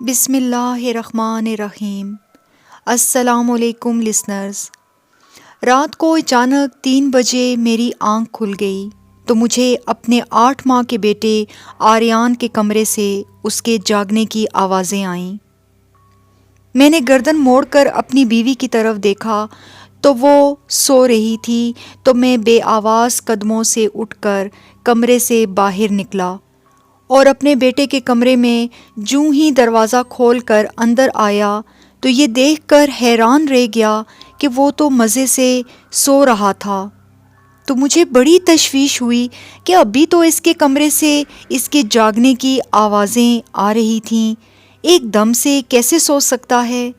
بسم اللہ الرحمن الرحیم۔ السلام علیکم لسنرز۔ رات کو اچانک 3 بجے میری آنکھ کھل گئی تو مجھے اپنے 8 ماہ کے بیٹے آریان کے کمرے سے اس کے جاگنے کی آوازیں آئیں۔ میں نے گردن موڑ کر اپنی بیوی کی طرف دیکھا تو وہ سو رہی تھی، تو میں بے آواز قدموں سے اٹھ کر کمرے سے باہر نکلا اور اپنے بیٹے کے کمرے میں جوں ہی دروازہ کھول کر اندر آیا تو یہ دیکھ کر حیران رہ گیا کہ وہ تو مزے سے سو رہا تھا۔ تو مجھے بڑی تشویش ہوئی کہ ابھی تو اس کے کمرے سے اس کے جاگنے کی آوازیں آ رہی تھیں، ایک دم سے کیسے سو سکتا ہے؟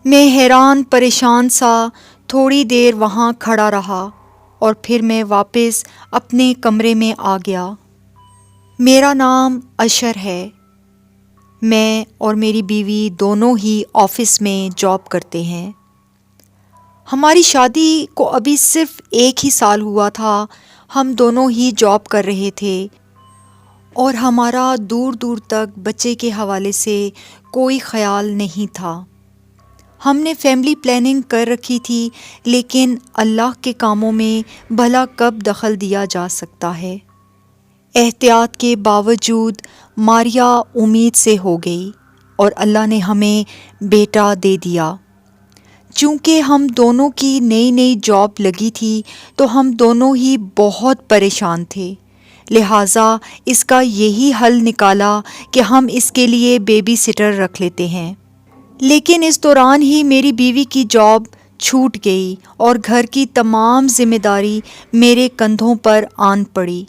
میں حیران پریشان سا تھوڑی دیر وہاں کھڑا رہا اور پھر میں واپس اپنے کمرے میں آ گیا۔ میرا نام اشر ہے۔ میں اور میری بیوی دونوں ہی آفس میں جاب کرتے ہیں۔ ہماری شادی کو ابھی صرف 1 ہی سال ہوا تھا۔ ہم دونوں ہی جاب کر رہے تھے اور ہمارا دور دور تک بچے کے حوالے سے کوئی خیال نہیں تھا۔ ہم نے فیملی پلاننگ کر رکھی تھی، لیکن اللہ کے کاموں میں بھلا کب دخل دیا جا سکتا ہے؟ احتیاط کے باوجود ماریا امید سے ہو گئی اور اللہ نے ہمیں بیٹا دے دیا۔ چونکہ ہم دونوں کی نئی نئی جاب لگی تھی تو ہم دونوں ہی بہت پریشان تھے، لہٰذا اس کا یہی حل نکالا کہ ہم اس کے لیے بیبی سٹر رکھ لیتے ہیں۔ لیکن اس دوران ہی میری بیوی کی جاب چھوٹ گئی اور گھر کی تمام ذمہ داری میرے کندھوں پر آن پڑی۔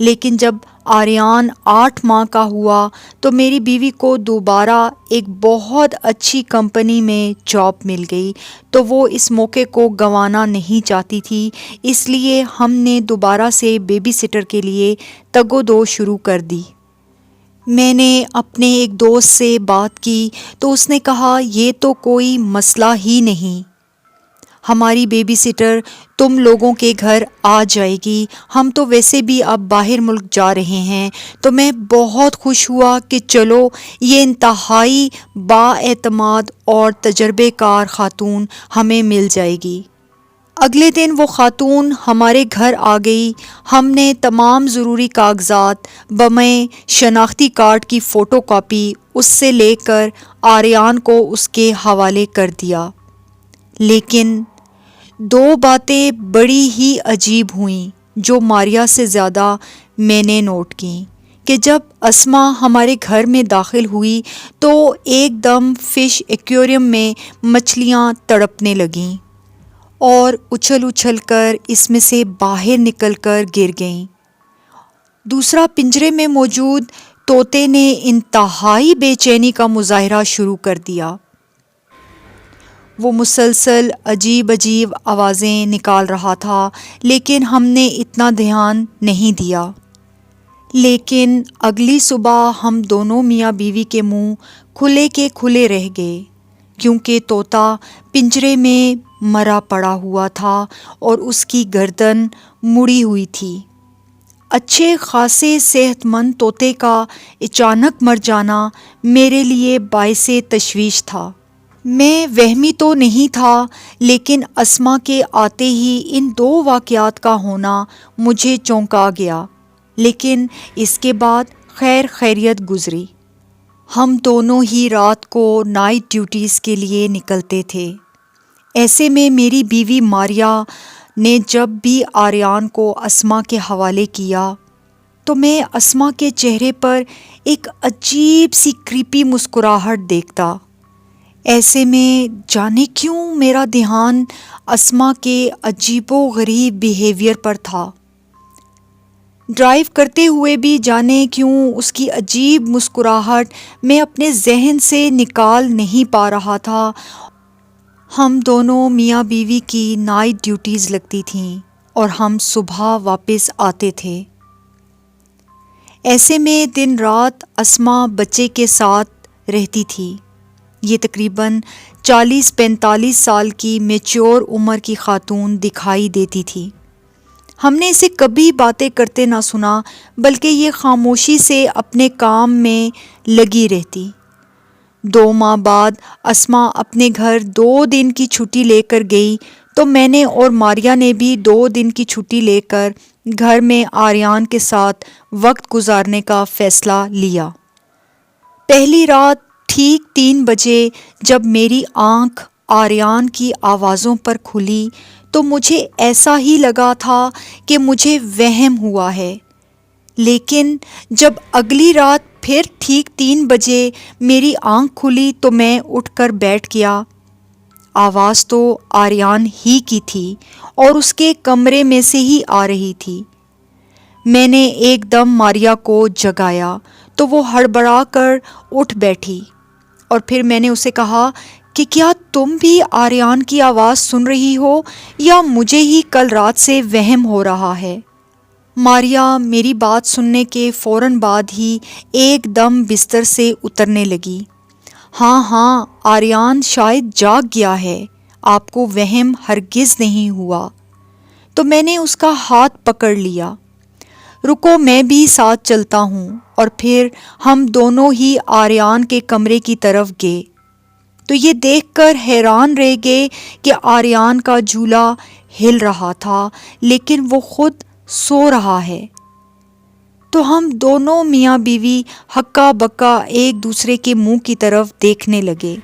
لیکن جب آریان 8 ماہ کا ہوا تو میری بیوی کو دوبارہ ایک بہت اچھی کمپنی میں جاب مل گئی، تو وہ اس موقع کو گنوانا نہیں چاہتی تھی، اس لیے ہم نے دوبارہ سے بیبی سٹر کے لیے تگ و دو شروع کر دی۔ میں نے اپنے ایک دوست سے بات کی تو اس نے کہا یہ تو کوئی مسئلہ ہی نہیں، ہماری بیبی سٹر تم لوگوں کے گھر آ جائے گی، ہم تو ویسے بھی اب باہر ملک جا رہے ہیں۔ تو میں بہت خوش ہوا کہ چلو یہ انتہائی بااعتماد اور تجربے کار خاتون ہمیں مل جائے گی۔ اگلے دن وہ خاتون ہمارے گھر آ گئی۔ ہم نے تمام ضروری کاغذات بمیں شناختی کارڈ کی فوٹو کاپی اس سے لے کر آریان کو اس کے حوالے کر دیا۔ لیکن 2 باتیں بڑی ہی عجیب ہوئیں جو ماریا سے زیادہ میں نے نوٹ کیں کہ جب اسما ہمارے گھر میں داخل ہوئی تو ایک دم فش ایکویریم میں مچھلیاں تڑپنے لگیں اور اچھل اچھل کر اس میں سے باہر نکل کر گر گئیں۔ دوسرا، پنجرے میں موجود طوطے نے انتہائی بے چینی کا مظاہرہ شروع کر دیا۔ وہ مسلسل عجیب عجیب آوازیں نکال رہا تھا، لیکن ہم نے اتنا دھیان نہیں دیا۔ لیکن اگلی صبح ہم دونوں میاں بیوی کے منہ کھلے کے کھلے رہ گئے، کیونکہ طوطا پنجرے میں مرا پڑا ہوا تھا اور اس کی گردن مڑی ہوئی تھی۔ اچھے خاصے صحت مند طوطے کا اچانک مر جانا میرے لیے باعث تشویش تھا۔ میں وہمی تو نہیں تھا، لیکن اسما کے آتے ہی ان 2 واقعات کا ہونا مجھے چونکا گیا، لیکن اس کے بعد خیر خیریت گزری۔ ہم دونوں ہی رات کو نائٹ ڈیوٹیز کے لیے نکلتے تھے۔ ایسے میں میری بیوی ماریا نے جب بھی آریان کو اسما کے حوالے کیا تو میں اسما کے چہرے پر ایک عجیب سی کریپی مسکراہٹ دیکھتا۔ ایسے میں جانے کیوں میرا دھیان اسما کے عجیب و غریب بیہیویئر پر تھا۔ ڈرائیو کرتے ہوئے بھی جانے کیوں اس کی عجیب مسکراہٹ میں اپنے ذہن سے نکال نہیں پا رہا تھا۔ ہم دونوں میاں بیوی کی نائٹ ڈیوٹیز لگتی تھیں اور ہم صبح واپس آتے تھے۔ ایسے میں دن رات اسما بچے کے ساتھ رہتی تھی۔ یہ تقریباً 40-45 سال کی میچور عمر کی خاتون دکھائی دیتی تھی۔ ہم نے اسے کبھی باتیں کرتے نہ سنا، بلکہ یہ خاموشی سے اپنے کام میں لگی رہتی۔ 2 ماہ بعد اسما اپنے گھر 2 دن کی چھٹی لے کر گئی تو میں نے اور ماریا نے بھی 2 دن کی چھٹی لے کر گھر میں آریان کے ساتھ وقت گزارنے کا فیصلہ لیا۔ پہلی رات ٹھیک 3 بجے جب میری آنکھ آریان کی آوازوں پر کھلی تو مجھے ایسا ہی لگا تھا کہ مجھے وہم ہوا ہے، لیکن جب اگلی رات پھر ٹھیک 3 بجے میری آنکھ کھلی تو میں اٹھ کر بیٹھ گیا۔ آواز تو آریان ہی کی تھی اور اس کے کمرے میں سے ہی آ رہی تھی۔ میں نے ایک دم ماریا کو جگایا تو وہ ہڑبڑا کر اٹھ بیٹھی، اور پھر میں نے اسے کہا کہ کیا تم بھی آریان کی آواز سن رہی ہو یا مجھے ہی کل رات سے وہم ہو رہا ہے؟ ماریا میری بات سننے کے فوراً بعد ہی ایک دم بستر سے اترنے لگی۔ ہاں آریان شاید جاگ گیا ہے، آپ کو وہم ہرگز نہیں ہوا۔ تو میں نے اس کا ہاتھ پکڑ لیا۔ رکو میں بھی ساتھ چلتا ہوں، اور پھر ہم دونوں ہی آریان کے کمرے کی طرف گئے تو یہ دیکھ کر حیران رہ گئے کہ آریان کا جھولا ہل رہا تھا لیکن وہ خود سو رہا ہے۔ تو ہم دونوں میاں بیوی ہکا بکا ایک دوسرے کے منہ کی طرف دیکھنے لگے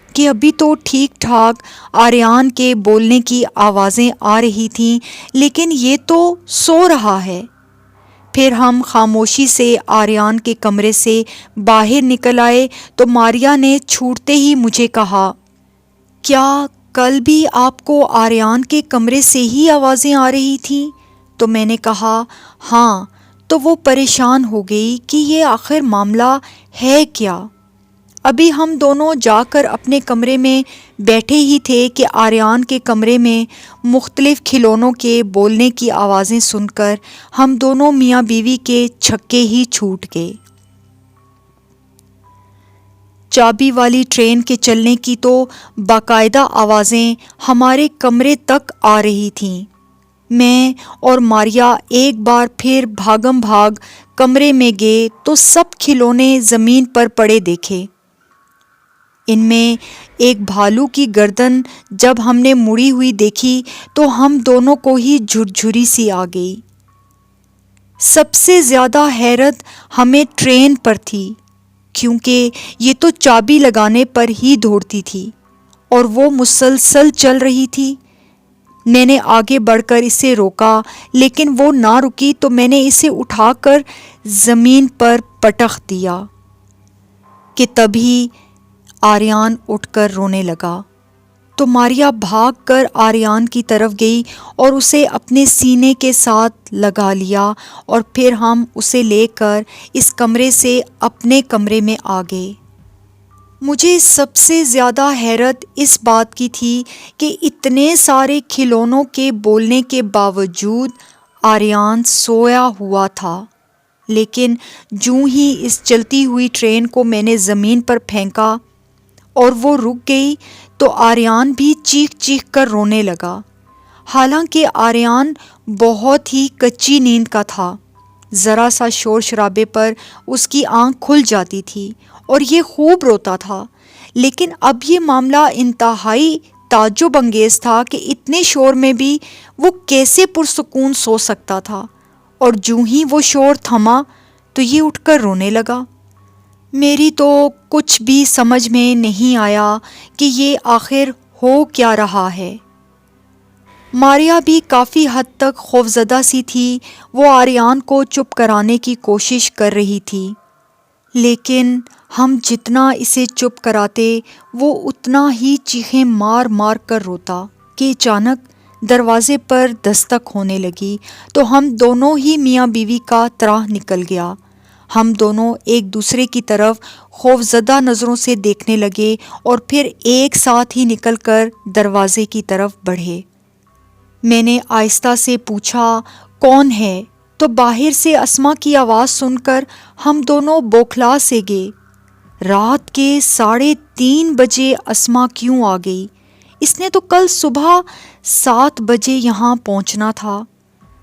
کہ ابھی تو ٹھیک ٹھاک آریان کے بولنے کی آوازیں آ رہی تھیں، لیکن یہ تو سو رہا ہے۔ پھر ہم خاموشی سے آریان کے کمرے سے باہر نکل آئے تو ماریا نے چھوٹتے ہی مجھے کہا، کیا کل بھی آپ کو آریان کے کمرے سے ہی آوازیں آ رہی تھیں؟ تو میں نے کہا ہاں۔ تو وہ پریشان ہو گئی کہ یہ آخر معاملہ ہے کیا۔ ابھی ہم دونوں جا کر اپنے کمرے میں بیٹھے ہی تھے کہ آریان کے کمرے میں مختلف کھلونوں کے بولنے کی آوازیں سن کر ہم دونوں میاں بیوی کے چھکے ہی چھوٹ گئے۔ چابی والی ٹرین کے چلنے کی تو باقاعدہ آوازیں ہمارے کمرے تک آ رہی تھیں۔ میں اور ماریا ایک بار پھر بھاگم بھاگ کمرے میں گئے تو سب کھلونے زمین پر پڑے دیکھے۔ ان میں ایک بھالو کی گردن جب ہم نے مڑی ہوئی دیکھی تو ہم دونوں کو ہی جھرجھری سی آ گئی۔ سب سے زیادہ حیرت ہمیں ٹرین پر تھی، کیونکہ یہ تو چابی لگانے پر ہی دوڑتی تھی اور وہ مسلسل چل رہی تھی۔ میں نے آگے بڑھ کر اسے روکا لیکن وہ نہ رکی تو میں نے اسے اٹھا کر زمین پر پٹخ دیا کہ تبھی آریان اٹھ کر رونے لگا۔ تو ماریا بھاگ کر آریان کی طرف گئی اور اسے اپنے سینے کے ساتھ لگا لیا، اور پھر ہم اسے لے کر اس کمرے سے اپنے کمرے میں آ گئے۔ مجھے سب سے زیادہ حیرت اس بات کی تھی کہ اتنے سارے کھلونوں کے بولنے کے باوجود آریان سویا ہوا تھا، لیکن جوں ہی اس چلتی ہوئی ٹرین کو میں نے زمین پر پھینکا اور وہ رک گئی تو آریان بھی چیخ چیخ کر رونے لگا۔ حالانکہ آریان بہت ہی کچی نیند کا تھا، ذرا سا شور شرابے پر اس کی آنکھ کھل جاتی تھی اور یہ خوب روتا تھا، لیکن اب یہ معاملہ انتہائی تعجب انگیز تھا کہ اتنے شور میں بھی وہ کیسے پرسکون سو سکتا تھا، اور جوں ہی وہ شور تھما تو یہ اٹھ کر رونے لگا۔ میری تو کچھ بھی سمجھ میں نہیں آیا کہ یہ آخر ہو کیا رہا ہے۔ ماریا بھی کافی حد تک خوفزدہ سی تھی، وہ آریان کو چپ کرانے کی کوشش کر رہی تھی، لیکن ہم جتنا اسے چپ کراتے وہ اتنا ہی چیخیں مار مار کر روتا کہ اچانک دروازے پر دستک ہونے لگی تو ہم دونوں ہی میاں بیوی کا تراہ نکل گیا۔ ہم دونوں ایک دوسرے کی طرف خوفزدہ نظروں سے دیکھنے لگے اور پھر ایک ساتھ ہی نکل کر دروازے کی طرف بڑھے۔ میں نے آہستہ سے پوچھا، کون ہے؟ تو باہر سے اسما کی آواز سن کر ہم دونوں بوکھلا سے گئے۔ رات کے 3:30 بجے اسما کیوں آ گئی؟ اس نے تو کل صبح 7 بجے یہاں پہنچنا تھا۔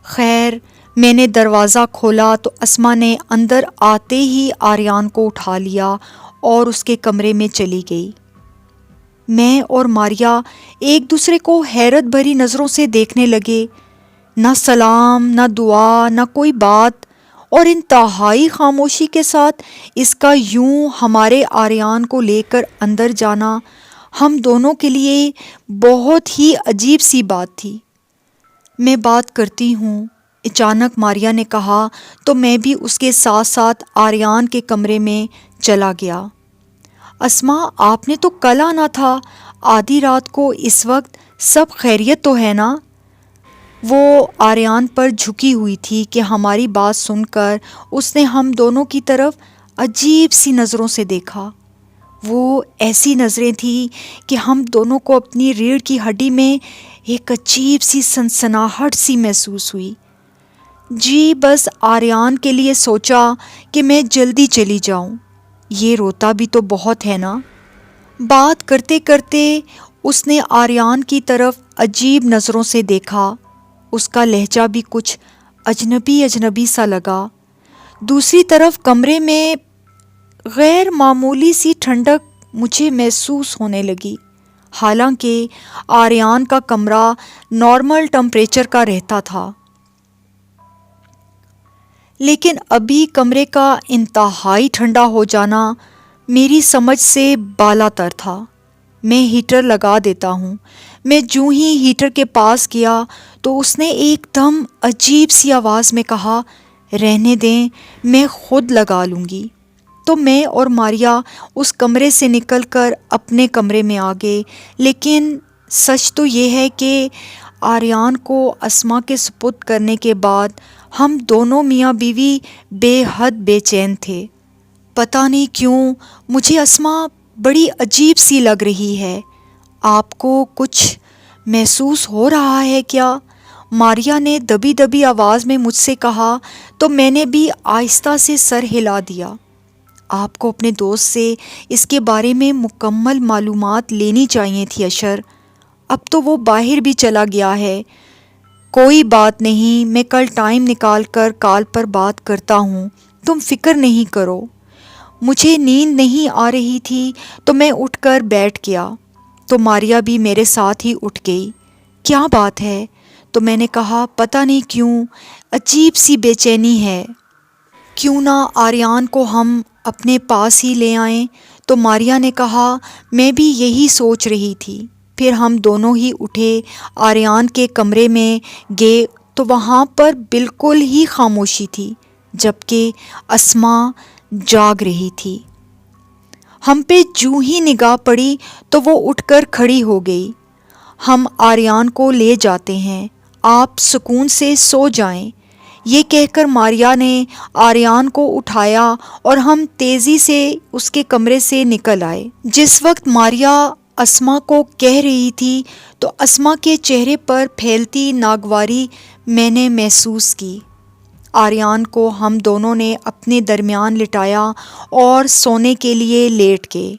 خیر میں نے دروازہ کھولا تو اسما نے اندر آتے ہی آریان کو اٹھا لیا اور اس کے کمرے میں چلی گئی۔ میں اور ماریا ایک دوسرے کو حیرت بھری نظروں سے دیکھنے لگے۔ نہ سلام، نہ دعا، نہ کوئی بات، اور انتہائی خاموشی کے ساتھ اس کا یوں ہمارے آریان کو لے کر اندر جانا ہم دونوں کے لیے بہت ہی عجیب سی بات تھی۔ میں بات کرتی ہوں، اچانک ماریا نے کہا تو میں بھی اس کے ساتھ ساتھ آریان کے کمرے میں چلا گیا۔ اسما، آپ نے تو کل آنا تھا، آدھی رات کو اس وقت سب خیریت تو ہے نا؟ وہ آریان پر جھکی ہوئی تھی کہ ہماری بات سن کر اس نے ہم دونوں کی طرف عجیب سی نظروں سے دیکھا۔ وہ ایسی نظریں تھیں کہ ہم دونوں کو اپنی ریڑھ کی ہڈی میں ایک عجیب سی سنسناہٹ سی محسوس ہوئی۔ جی بس آریان کے لیے سوچا کہ میں جلدی چلی جاؤں، یہ روتا بھی تو بہت ہے نا۔ بات کرتے کرتے اس نے آریان کی طرف عجیب نظروں سے دیکھا۔ اس کا لہجہ بھی کچھ اجنبی اجنبی سا لگا۔ دوسری طرف کمرے میں غیر معمولی سی ٹھنڈک مجھے محسوس ہونے لگی، حالانکہ آریان کا کمرہ نارمل ٹمپریچر کا رہتا تھا، لیکن ابھی کمرے کا انتہائی ٹھنڈا ہو جانا میری سمجھ سے بالا تر تھا۔ میں ہیٹر لگا دیتا ہوں۔ میں جوں ہی ہیٹر کے پاس گیا تو اس نے ایک دم عجیب سی آواز میں کہا، رہنے دیں، میں خود لگا لوں گی۔ تو میں اور ماریا اس کمرے سے نکل کر اپنے کمرے میں آ گئے، لیکن سچ تو یہ ہے کہ آریان کو اسما کے سپرد کرنے کے بعد ہم دونوں میاں بیوی بے حد بے چین تھے۔ پتہ نہیں کیوں مجھے اسما بڑی عجیب سی لگ رہی ہے۔ آپ کو کچھ محسوس ہو رہا ہے کیا؟ ماریا نے دبی دبی آواز میں مجھ سے کہا تو میں نے بھی آہستہ سے سر ہلا دیا۔ آپ کو اپنے دوست سے اس کے بارے میں مکمل معلومات لینی چاہیے تھی اشر، اب تو وہ باہر بھی چلا گیا ہے۔ کوئی بات نہیں، میں کل ٹائم نکال کر کال پر بات کرتا ہوں، تم فکر نہیں کرو۔ مجھے نیند نہیں آ رہی تھی تو میں اٹھ کر بیٹھ گیا، تو ماریا بھی میرے ساتھ ہی اٹھ گئی۔ کیا بات ہے؟ تو میں نے کہا، پتہ نہیں کیوں عجیب سی بے چینی ہے، کیوں نہ آریان کو ہم اپنے پاس ہی لے آئیں۔ تو ماریا نے کہا، میں بھی یہی سوچ رہی تھی۔ پھر ہم دونوں ہی اٹھے، آریان کے کمرے میں گئے تو وہاں پر بالکل ہی خاموشی تھی، جبکہ اسما جاگ رہی تھی۔ ہم پہ جوں ہی نگاہ پڑی تو وہ اٹھ کر کھڑی ہو گئی۔ ہم آریان کو لے جاتے ہیں، آپ سکون سے سو جائیں، یہ کہہ کر ماریا نے آریان کو اٹھایا اور ہم تیزی سے اس کے کمرے سے نکل آئے۔ جس وقت ماریا اسما کو کہہ رہی تھی تو اسما کے چہرے پر پھیلتی ناگواری میں نے محسوس کی۔ آریان کو ہم دونوں نے اپنے درمیان لٹایا اور سونے کے لیے لیٹ گئے۔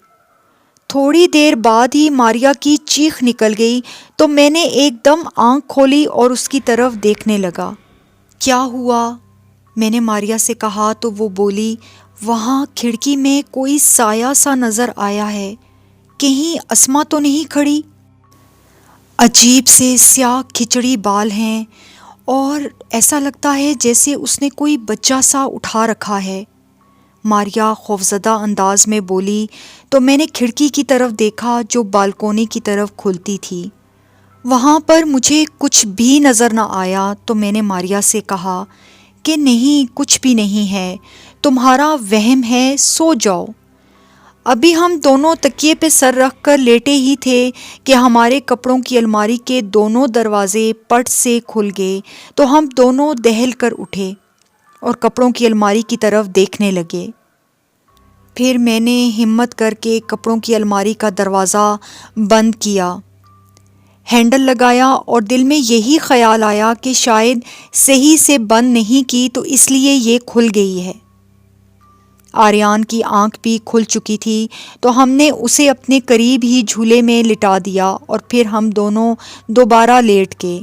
تھوڑی دیر بعد ہی ماریا کی چیخ نکل گئی تو میں نے ایک دم آنکھ کھولی اور اس کی طرف دیکھنے لگا۔ کیا ہوا؟ میں نے ماریا سے کہا تو وہ بولی، وہاں کھڑکی میں کوئی سایہ سا نظر آیا ہے، کہیں اسما تو نہیں کھڑی؟ عجیب سے سیاہ کھچڑی بال ہیں اور ایسا لگتا ہے جیسے اس نے کوئی بچہ سا اٹھا رکھا ہے، ماریا خوفزدہ انداز میں بولی۔ تو میں نے کھڑکی کی طرف دیکھا جو بالکونی کی طرف کھلتی تھی، وہاں پر مجھے کچھ بھی نظر نہ آیا۔ تو میں نے ماریا سے کہا کہ نہیں، کچھ بھی نہیں ہے، تمہارا وہم ہے، سو جاؤ۔ ابھی ہم دونوں تکیے پہ سر رکھ کر لیٹے ہی تھے کہ ہمارے کپڑوں کی الماری کے دونوں دروازے پٹ سے کھل گئے، تو ہم دونوں دہل کر اٹھے اور کپڑوں کی الماری کی طرف دیکھنے لگے۔ پھر میں نے ہمت کر کے کپڑوں کی الماری کا دروازہ بند کیا، ہینڈل لگایا اور دل میں یہی خیال آیا کہ شاید صحیح سے بند نہیں کی تو اس لیے یہ کھل گئی ہے۔ آریان کی آنکھ بھی کھل چکی تھی تو ہم نے اسے اپنے قریب ہی جھولے میں لٹا دیا اور پھر ہم دونوں دوبارہ لیٹ گئے۔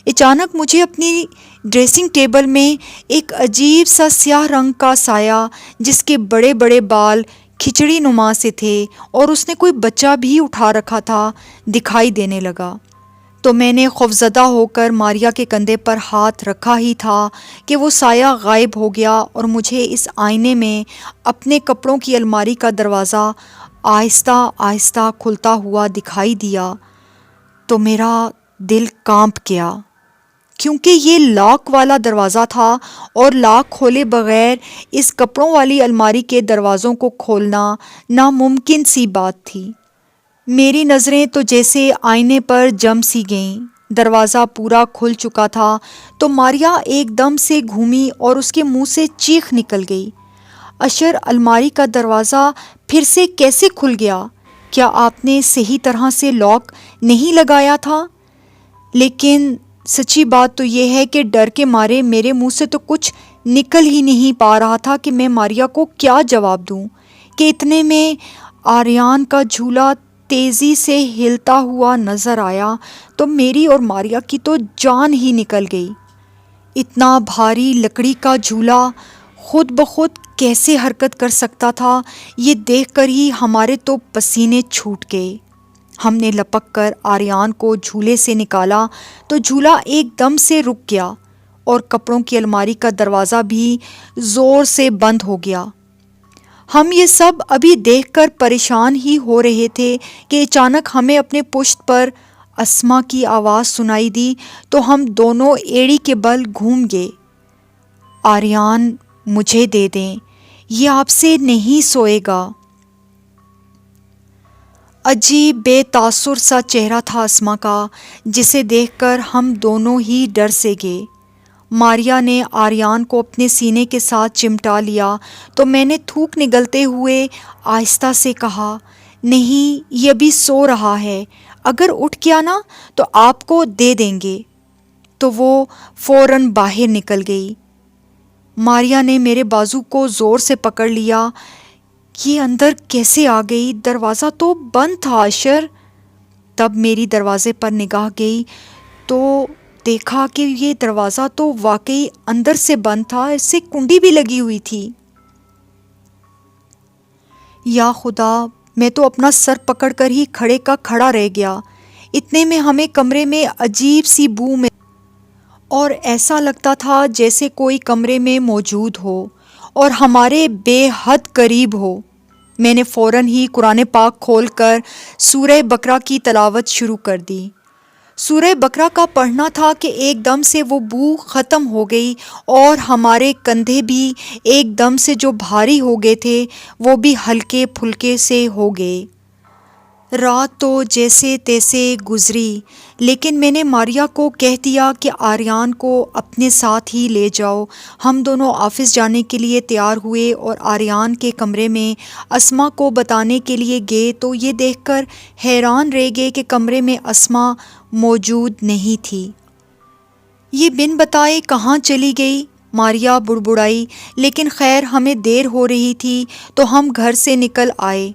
اچانک مجھے اپنی ڈریسنگ ٹیبل میں ایک عجیب سا سیاہ رنگ کا سایہ جس کے بڑے بڑے بال کھچڑی نما سے تھے اور اس نے کوئی بچہ بھی اٹھا رکھا تھا دکھائی دینے لگا۔ تو میں نے خوفزدہ ہو کر ماریا کے کندھے پر ہاتھ رکھا ہی تھا کہ وہ سایہ غائب ہو گیا اور مجھے اس آئینے میں اپنے کپڑوں کی الماری کا دروازہ آہستہ آہستہ کھلتا ہوا دکھائی دیا تو میرا دل کانپ گیا، کیونکہ یہ لاک والا دروازہ تھا اور لاک کھولے بغیر اس کپڑوں والی الماری کے دروازوں کو کھولنا ناممکن سی بات تھی۔ میری نظریں تو جیسے آئینے پر جم سی گئیں۔ دروازہ پورا کھل چکا تھا تو ماریا ایک دم سے گھومی اور اس کے منہ سے چیخ نکل گئی، اشر الماری کا دروازہ پھر سے کیسے کھل گیا؟ کیا آپ نے صحیح طرح سے لاک نہیں لگایا تھا؟ لیکن سچی بات تو یہ ہے کہ ڈر کے مارے میرے منہ سے تو کچھ نکل ہی نہیں پا رہا تھا کہ میں ماریا کو کیا جواب دوں کہ اتنے میں آریان کا جھولا تیزی سے ہلتا ہوا نظر آیا تو میری اور ماریا کی تو جان ہی نکل گئی۔ اتنا بھاری لکڑی کا جھولا خود بخود کیسے حرکت کر سکتا تھا، یہ دیکھ کر ہی ہمارے تو پسینے چھوٹ گئے۔ ہم نے لپک کر آریان کو جھولے سے نکالا تو جھولا ایک دم سے رک گیا اور کپڑوں کی الماری کا دروازہ بھی زور سے بند ہو گیا۔ ہم یہ سب ابھی دیکھ کر پریشان ہی ہو رہے تھے کہ اچانک ہمیں اپنے پشت پر اسما کی آواز سنائی دی تو ہم دونوں ایڑی کے بل گھوم گئے۔ آریان مجھے دے دیں، یہ آپ سے نہیں سوئے گا۔ عجیب بے تاثر سا چہرہ تھا اسما کا، جسے دیکھ کر ہم دونوں ہی ڈر سے گئے۔ ماریا نے آریان کو اپنے سینے کے ساتھ چمٹا لیا تو میں نے تھوک نگلتے ہوئے آہستہ سے کہا، نہیں، یہ ابھی سو رہا ہے، اگر اٹھ گیا نا تو آپ کو دے دیں گے۔ تو وہ فوراً باہر نکل گئی۔ ماریا نے میرے بازو کو زور سے پکڑ لیا۔ یہ اندر کیسے آ گئی؟ دروازہ تو بند تھا اشر۔ تب میری دروازے پر نگاہ گئی تو دیکھا کہ یہ دروازہ تو واقعی اندر سے بند تھا، اس سے کنڈی بھی لگی ہوئی تھی۔ یا خدا، میں تو اپنا سر پکڑ کر ہی کھڑے کا کھڑا رہ گیا۔ اتنے میں ہمیں کمرے میں عجیب سی بو میں اور ایسا لگتا تھا جیسے کوئی کمرے میں موجود ہو اور ہمارے بے حد قریب ہو۔ میں نے فوراً ہی قرآن پاک کھول کر سورہ بقرہ کی تلاوت شروع کر دی۔ سورہ بقرہ کا پڑھنا تھا کہ ایک دم سے وہ بو ختم ہو گئی اور ہمارے کندھے بھی ایک دم سے جو بھاری ہو گئے تھے وہ بھی ہلکے پھلکے سے ہو گئے۔ رات تو جیسے تیسے گزری، لیکن میں نے ماریا کو کہہ دیا کہ آریان کو اپنے ساتھ ہی لے جاؤ۔ ہم دونوں آفس جانے کے لیے تیار ہوئے اور آریان کے کمرے میں اسما کو بتانے کے لیے گئے تو یہ دیکھ کر حیران رہ گئے کہ کمرے میں اسما موجود نہیں تھی۔ یہ بن بتائے کہاں چلی گئی؟ ماریا بڑبڑائی، لیکن خیر ہمیں دیر ہو رہی تھی تو ہم گھر سے نکل آئے۔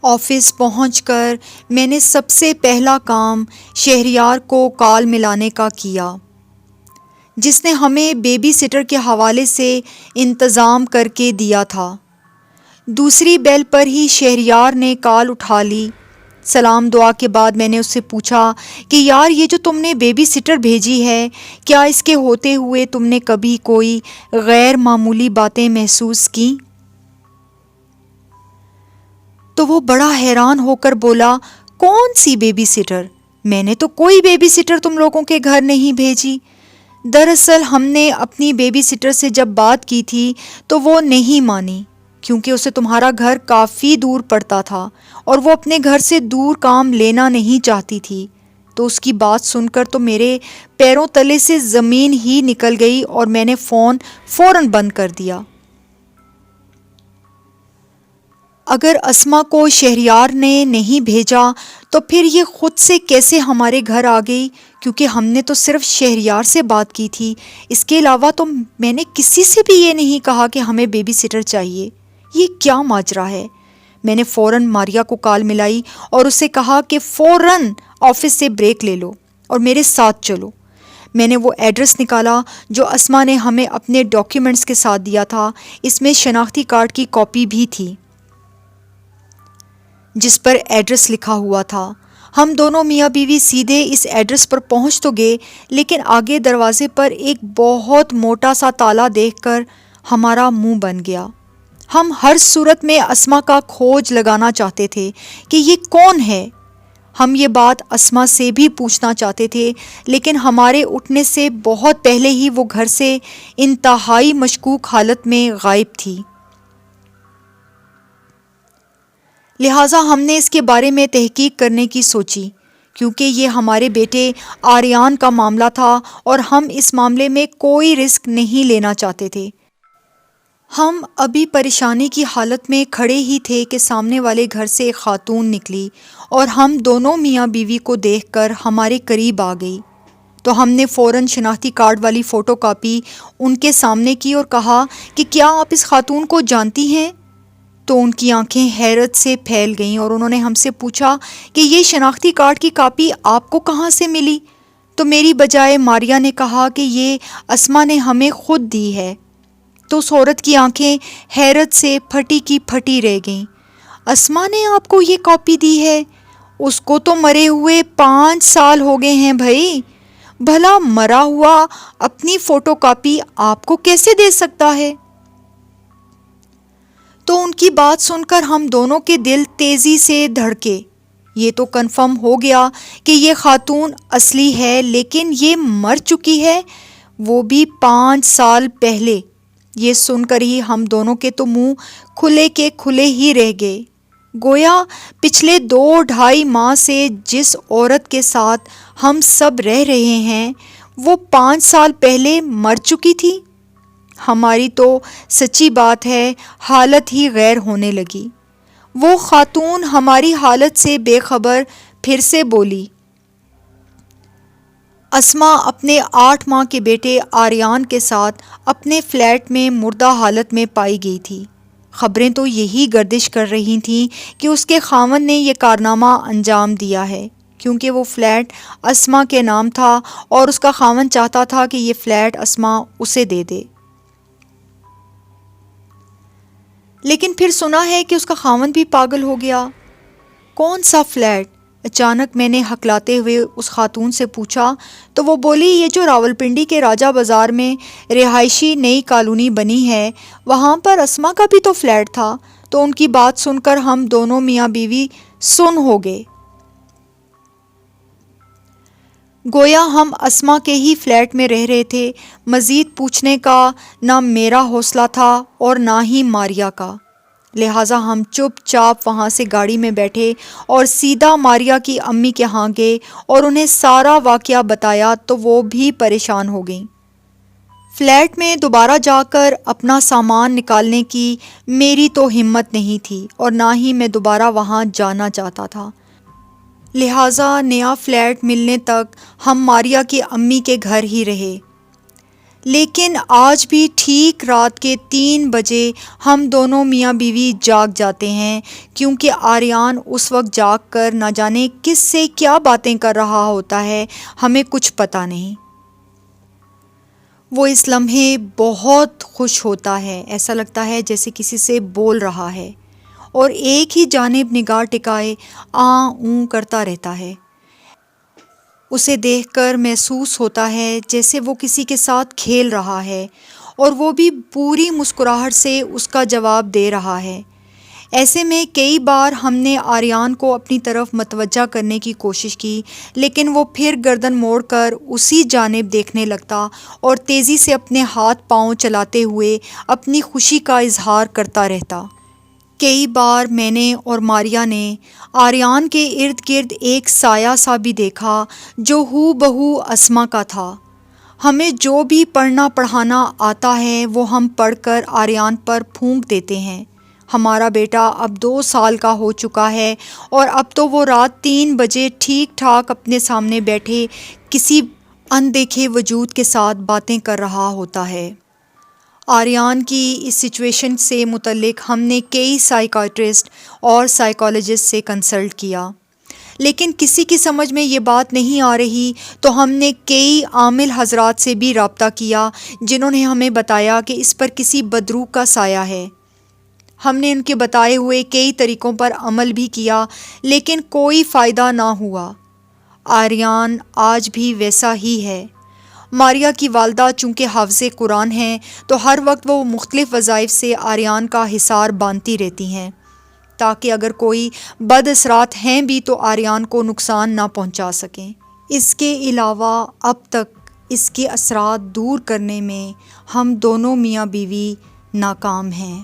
آفس پہنچ کر میں نے سب سے پہلا کام شہریار کو کال ملانے کا کیا، جس نے ہمیں بیبی سٹر کے حوالے سے انتظام کر کے دیا تھا۔ دوسری بیل پر ہی شہریار نے کال اٹھا لی۔ سلام دعا کے بعد میں نے اس سے پوچھا کہ یار، یہ جو تم نے بیبی سٹر بھیجی ہے، کیا اس کے ہوتے ہوئے تم نے کبھی کوئی غیر معمولی باتیں محسوس کیں؟ تو وہ بڑا حیران ہو کر بولا، کون سی بیبی سٹر؟ میں نے تو کوئی بیبی سٹر تم لوگوں کے گھر نہیں بھیجی۔ دراصل ہم نے اپنی بیبی سٹر سے جب بات کی تھی تو وہ نہیں مانی، کیونکہ اسے تمہارا گھر کافی دور پڑتا تھا اور وہ اپنے گھر سے دور کام لینا نہیں چاہتی تھی۔ تو اس کی بات سن کر تو میرے پیروں تلے سے زمین ہی نکل گئی اور میں نے فون فوراً بند کر دیا۔ اگر اسما کو شہریار نے نہیں بھیجا تو پھر یہ خود سے کیسے ہمارے گھر آ گئی؟ کیونکہ ہم نے تو صرف شہریار سے بات کی تھی، اس کے علاوہ تو میں نے کسی سے بھی یہ نہیں کہا کہ ہمیں بیبی سٹر چاہیے۔ یہ کیا ماجرا ہے؟ میں نے فوراً ماریا کو کال ملائی اور اسے کہا کہ فوراً آفس سے بریک لے لو اور میرے ساتھ چلو۔ میں نے وہ ایڈریس نکالا جو اسما نے ہمیں اپنے ڈاکیومنٹس کے ساتھ دیا تھا. اس میں شناختی کارڈ کی کاپی بھی تھی جس پر ایڈریس لکھا ہوا تھا. ہم دونوں میاں بیوی سیدھے اس ایڈریس پر پہنچ تو گئے، لیکن آگے دروازے پر ایک بہت موٹا سا تالا دیکھ کر ہمارا منہ بن گیا. ہم ہر صورت میں اسما کا کھوج لگانا چاہتے تھے کہ یہ کون ہے. ہم یہ بات اسما سے بھی پوچھنا چاہتے تھے، لیکن ہمارے اٹھنے سے بہت پہلے ہی وہ گھر سے انتہائی مشکوک حالت میں غائب تھی. لہٰذا ہم نے اس کے بارے میں تحقیق کرنے کی سوچی، کیونکہ یہ ہمارے بیٹے آریان کا معاملہ تھا اور ہم اس معاملے میں کوئی رسک نہیں لینا چاہتے تھے. ہم ابھی پریشانی کی حالت میں کھڑے ہی تھے کہ سامنے والے گھر سے ایک خاتون نکلی اور ہم دونوں میاں بیوی کو دیکھ کر ہمارے قریب آ گئی. تو ہم نے فوراً شناختی کارڈ والی فوٹو کاپی ان کے سامنے کی اور کہا کہ کیا آپ اس خاتون کو جانتی ہیں؟ تو ان کی آنکھیں حیرت سے پھیل گئیں اور انہوں نے ہم سے پوچھا کہ یہ شناختی کارڈ کی کاپی آپ کو کہاں سے ملی؟ تو میری بجائے ماریا نے کہا کہ یہ اسما نے ہمیں خود دی ہے. تو اس عورت کی آنکھیں حیرت سے پھٹی کی پھٹی رہ گئیں. اسما نے آپ کو یہ کاپی دی ہے؟ اس کو تو مرے ہوئے 5 سال ہو گئے ہیں بھائی. بھلا مرا ہوا اپنی فوٹو کاپی آپ کو کیسے دے سکتا ہے؟ تو ان کی بات سن کر ہم دونوں کے دل تیزی سے دھڑکے. یہ تو کنفرم ہو گیا کہ یہ خاتون اصلی ہے، لیکن یہ مر چکی ہے، وہ بھی 5 سال پہلے. یہ سن کر ہی ہم دونوں کے تو منہ کھلے کے کھلے ہی رہ گئے. گویا پچھلے 2-2.5 ماہ سے جس عورت کے ساتھ ہم سب رہ رہے ہیں وہ 5 سال پہلے مر چکی تھی. ہماری تو سچی بات ہے حالت ہی غیر ہونے لگی. وہ خاتون ہماری حالت سے بے خبر پھر سے بولی. اسما اپنے 8 ماہ کے بیٹے آریان کے ساتھ اپنے فلیٹ میں مردہ حالت میں پائی گئی تھی. خبریں تو یہی گردش کر رہی تھیں کہ اس کے خاوند نے یہ کارنامہ انجام دیا ہے، کیونکہ وہ فلیٹ اسما کے نام تھا اور اس کا خاوند چاہتا تھا کہ یہ فلیٹ اسما اسے دے دے. لیکن پھر سنا ہے کہ اس کا خاوند بھی پاگل ہو گیا. کون سا فلیٹ؟ اچانک میں نے ہکلاتے ہوئے اس خاتون سے پوچھا تو وہ بولی یہ جو راولپنڈی کے راجہ بازار میں رہائشی نئی کالونی بنی ہے وہاں پر اسما کا بھی تو فلیٹ تھا. تو ان کی بات سن کر ہم دونوں میاں بیوی سن ہو گئے. گویا ہم اسما کے ہی فلیٹ میں رہ رہے تھے. مزید پوچھنے کا نہ میرا حوصلہ تھا اور نہ ہی ماریا کا. لہٰذا ہم چپ چاپ وہاں سے گاڑی میں بیٹھے اور سیدھا ماریا کی امی کے ہاں گئے اور انہیں سارا واقعہ بتایا تو وہ بھی پریشان ہو گئیں. فلیٹ میں دوبارہ جا کر اپنا سامان نکالنے کی میری تو ہمت نہیں تھی اور نہ ہی میں دوبارہ وہاں جانا چاہتا تھا. لہٰذا نیا فلیٹ ملنے تک ہم ماریا کی امی کے گھر ہی رہے. لیکن آج بھی ٹھیک رات کے 3 بجے ہم دونوں میاں بیوی جاگ جاتے ہیں، کیونکہ آریان اس وقت جاگ کر نہ جانے کس سے کیا باتیں کر رہا ہوتا ہے، ہمیں کچھ پتہ نہیں. وہ اس لمحے بہت خوش ہوتا ہے، ایسا لگتا ہے جیسے کسی سے بول رہا ہے، اور ایک ہی جانب نگاہ ٹکائے آں اوں کرتا رہتا ہے. اسے دیکھ کر محسوس ہوتا ہے جیسے وہ کسی کے ساتھ کھیل رہا ہے اور وہ بھی پوری مسکراہٹ سے اس کا جواب دے رہا ہے. ایسے میں کئی بار ہم نے آریان کو اپنی طرف متوجہ کرنے کی کوشش کی، لیکن وہ پھر گردن موڑ کر اسی جانب دیکھنے لگتا اور تیزی سے اپنے ہاتھ پاؤں چلاتے ہوئے اپنی خوشی کا اظہار کرتا رہتا. کئی بار میں نے اور ماریا نے آریان کے ارد گرد ایک سایہ سا بھی دیکھا جو ہو بہو اسما کا تھا. ہمیں جو بھی پڑھنا پڑھانا آتا ہے وہ ہم پڑھ کر آریان پر پھونک دیتے ہیں. ہمارا بیٹا اب 2 سال کا ہو چکا ہے اور اب تو وہ رات 3 بجے ٹھیک ٹھاک اپنے سامنے بیٹھے کسی اندیکھے وجود کے ساتھ باتیں کر رہا ہوتا ہے. آریان کی اس سچویشن سے متعلق ہم نے کئی سائیکائٹرسٹ اور سائیکالوجسٹ سے کنسلٹ کیا، لیکن کسی کی سمجھ میں یہ بات نہیں آ رہی تو ہم نے کئی عامل حضرات سے بھی رابطہ کیا جنہوں نے ہمیں بتایا کہ اس پر کسی بدروح کا سایہ ہے۔ ہم نے ان کے بتائے ہوئے کئی طریقوں پر عمل بھی کیا لیکن کوئی فائدہ نہ ہوا۔ آریان آج بھی ویسا ہی ہے۔ ماریا کی والدہ چونکہ حافظ قرآن ہیں تو ہر وقت وہ مختلف وظائف سے آریان کا حصار باندھتی رہتی ہیں تاکہ اگر کوئی بد اثرات ہیں بھی تو آریان کو نقصان نہ پہنچا سکیں۔ اس کے علاوہ اب تک اس کے اثرات دور کرنے میں ہم دونوں میاں بیوی ناکام ہیں۔